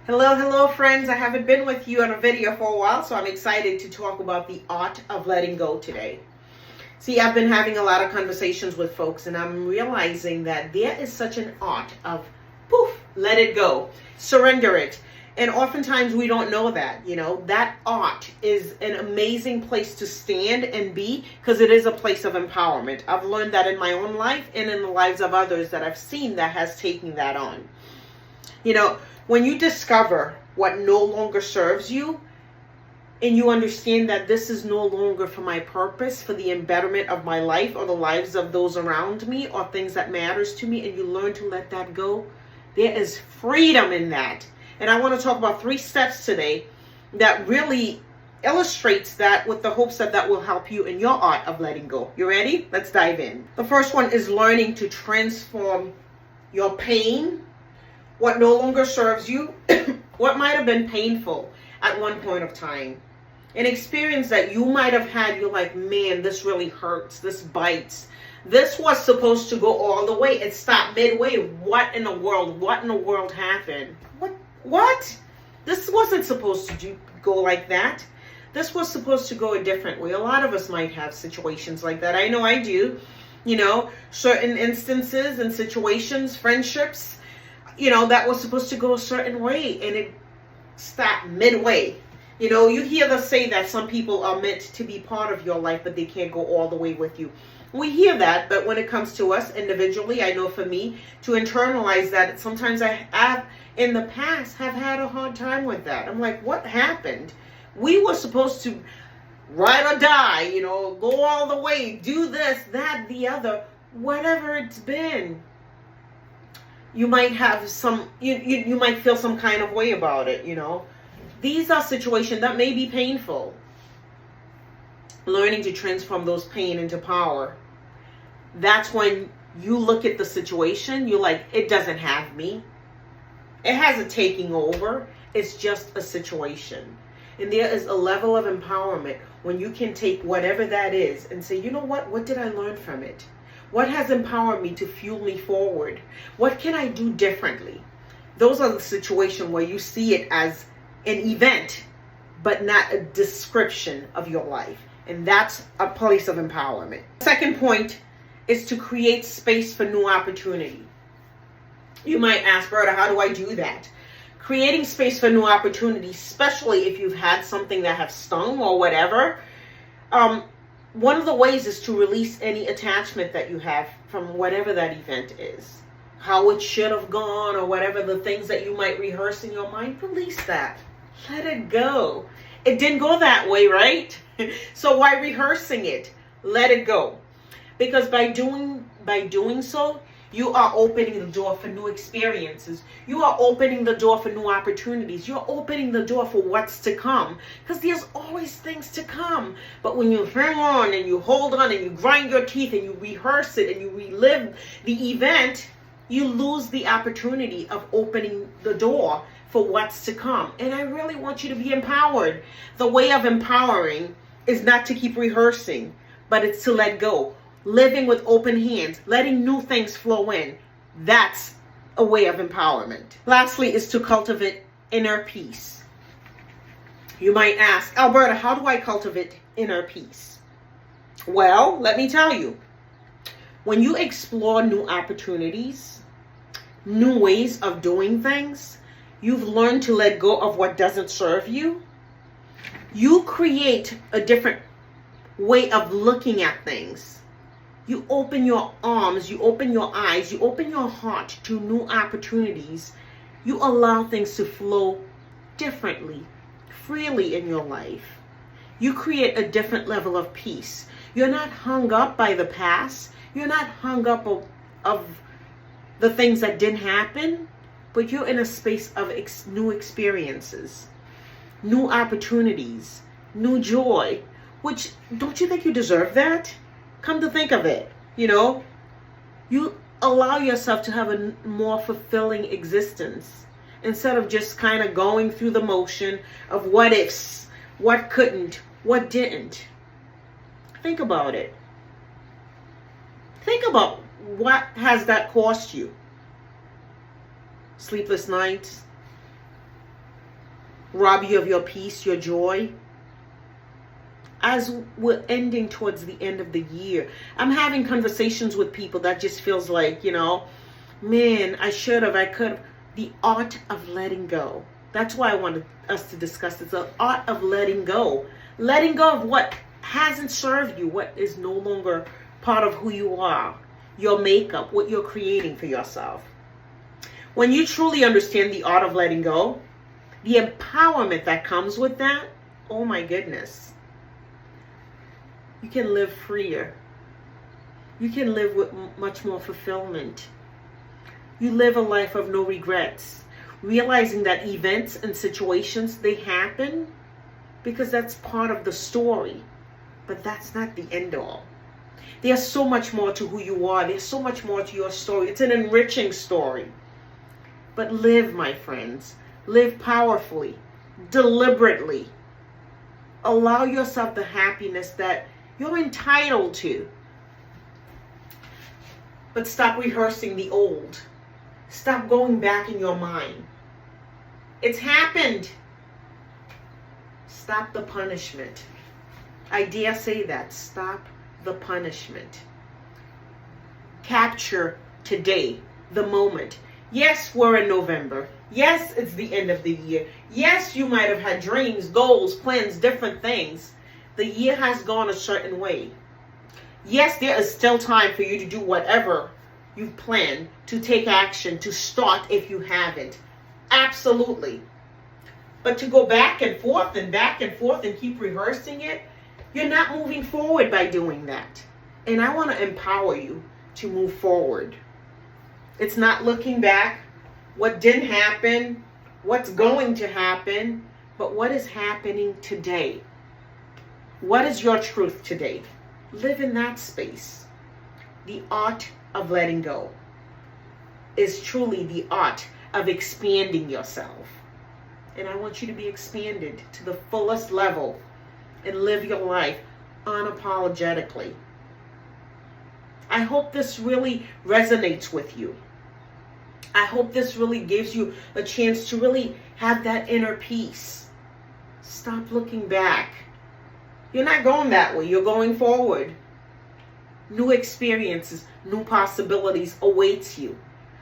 Hello, friends. I haven't been with you on a video for a while, so I'm excited to talk about the art of letting go today. See, I've been having a lot of conversations with folks, and I'm realizing that there is such an art of poof, let it go, surrender it. And oftentimes we don't know that, that art is an amazing place to stand and be because it is a place of empowerment. I've learned that in my own life and in the lives of others that I've seen that has taken that on. When you discover what no longer serves you and you understand that this is no longer for my purpose, for the embetterment of my life or the lives of those around me or things that matters to me, and you learn to let that go, there is freedom in that. And I want to talk about 3 steps today that really illustrates that with the hopes that that will help you in your art of letting go. You ready? Let's dive in. The first one is learning to transform your pain, what no longer serves you, what might have been painful at one point of time. An experience that you might have had, you're like, man, this really hurts, this bites. This was supposed to go all the way. It stopped midway. What in the world happened? What? This wasn't supposed to go like that. This was supposed to go a different way. A lot of us might have situations like that. I know I do. Certain instances and situations, friendships, that was supposed to go a certain way and it stopped midway. You hear us say that some people are meant to be part of your life, but they can't go all the way with you. We hear that, but when it comes to us individually, I know for me to internalize that, sometimes I have in the past have had a hard time with that. I'm like, what happened? We were supposed to ride or die, go all the way, do this, that, the other, whatever it's been. You might have you might feel some kind of way about it, These are situations that may be painful. Learning to transform those pain into power. That's when you look at the situation, you're like, it doesn't have me. It hasn't taken over. It's just a situation. And there is a level of empowerment when you can take whatever that is and say, you know what did I learn from it? What has empowered me to fuel me forward? What can I do differently? Those are the situations where you see it as an event, but not a description of your life. And that's a place of empowerment. Second point is to create space for new opportunity. You might ask, Berta, how do I do that? Creating space for new opportunity, especially if you've had something that has stung or whatever, one of the ways is to release any attachment that you have from whatever that event is. How it should have gone or whatever the things that you might rehearse in your mind, release that. Let it go. It didn't go that way, right? So why rehearsing it? Let it go. Because by doing so, you are opening the door for new experiences. You are opening the door for new opportunities. You're opening the door for what's to come. Because there's always things to come. But when you hang on and you hold on and you grind your teeth and you rehearse it and you relive the event, you lose the opportunity of opening the door for what's to come. And I really want you to be empowered. The way of empowering is not to keep rehearsing, but it's to let go. Living with open hands, letting new things flow in. That's a way of empowerment. Lastly is to cultivate inner peace. You might ask, Alberta, how do I cultivate inner peace? Well, let me tell you. When you explore new opportunities, new ways of doing things, you've learned to let go of what doesn't serve you. You create a different way of looking at things. You open your arms, you open your eyes, you open your heart to new opportunities. You allow things to flow differently, freely in your life. You create a different level of peace. You're not hung up by the past. You're not hung up of the things that didn't happen, but you're in a space of new experiences, new opportunities, new joy, which don't you think you deserve that? Come to think of it, you allow yourself to have a more fulfilling existence instead of just kind of going through the motion of what ifs, what couldn't, what didn't. Think about it. Think about what has that cost you. Sleepless nights, rob you of your peace, your joy. As we're ending towards the end of the year, I'm having conversations with people that just feels like, man, I should have, I could have. The art of letting go. That's why I wanted us to discuss this. The art of letting go. Letting go of what hasn't served you, what is no longer part of who you are, your makeup, what you're creating for yourself. When you truly understand the art of letting go, the empowerment that comes with that, oh my goodness. You can live freer. You can live with much more fulfillment. You live a life of no regrets, realizing that events and situations, they happen because that's part of the story, but that's not the end all. There's so much more to who you are. There's so much more to your story. It's an enriching story. But live, my friends. Live powerfully, deliberately. Allow yourself the happiness that you're entitled to. But stop rehearsing the old. Stop going back in your mind. It's happened. Stop the punishment. I dare say that. Stop the punishment. Capture today, the moment. Yes, we're in November. Yes, it's the end of the year. Yes, you might have had dreams, goals, plans, different things. The year has gone a certain way. Yes, there is still time for you to do whatever you've planned, to take action, to start if you haven't. Absolutely. But to go back and forth and keep rehearsing it, you're not moving forward by doing that. And I want to empower you to move forward. It's not looking back, what didn't happen, what's going to happen, but what is happening today. What is your truth today? Live in that space. The art of letting go is truly the art of expanding yourself. And I want you to be expanded to the fullest level and live your life unapologetically. I hope this really resonates with you. I hope this really gives you a chance to really have that inner peace. Stop looking back. You're not going that way. You're going forward. New experiences, new possibilities awaits you.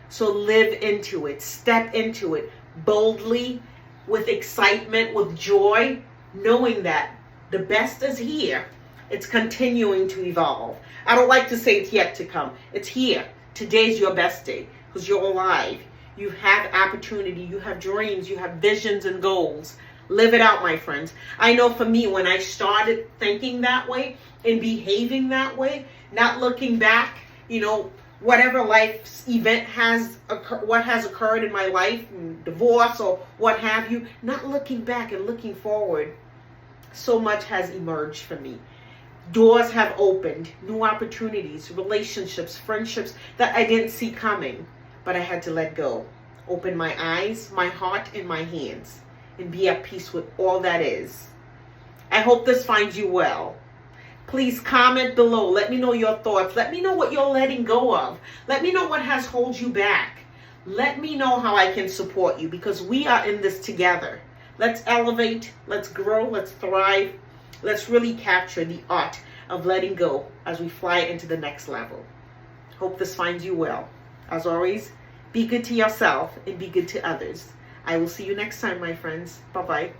So live into it. Step into it boldly, with excitement, with joy, knowing that the best is here. It's continuing to evolve. I don't like to say it's yet to come. It's here. Today's your best day because you're alive. You have opportunity. You have dreams. You have visions and goals. Live it out, my friends. I know for me, when I started thinking that way and behaving that way, not looking back, whatever life's event what has occurred in my life, divorce or what have you, not looking back and looking forward, so much has emerged for me. Doors have opened, new opportunities, relationships, friendships that I didn't see coming, but I had to let go. Open my eyes, my heart, and my hands, and be at peace with all that is. I hope this finds you well. Please comment below. Let me know your thoughts. Let me know what you're letting go of. Let me know what has held you back. Let me know how I can support you, because we are in this together. Let's elevate. Let's grow. Let's thrive. Let's really capture the art of letting go as we fly into the next level. Hope this finds you well. As always, be good to yourself and be good to others. I will see you next time, my friends. Bye-bye.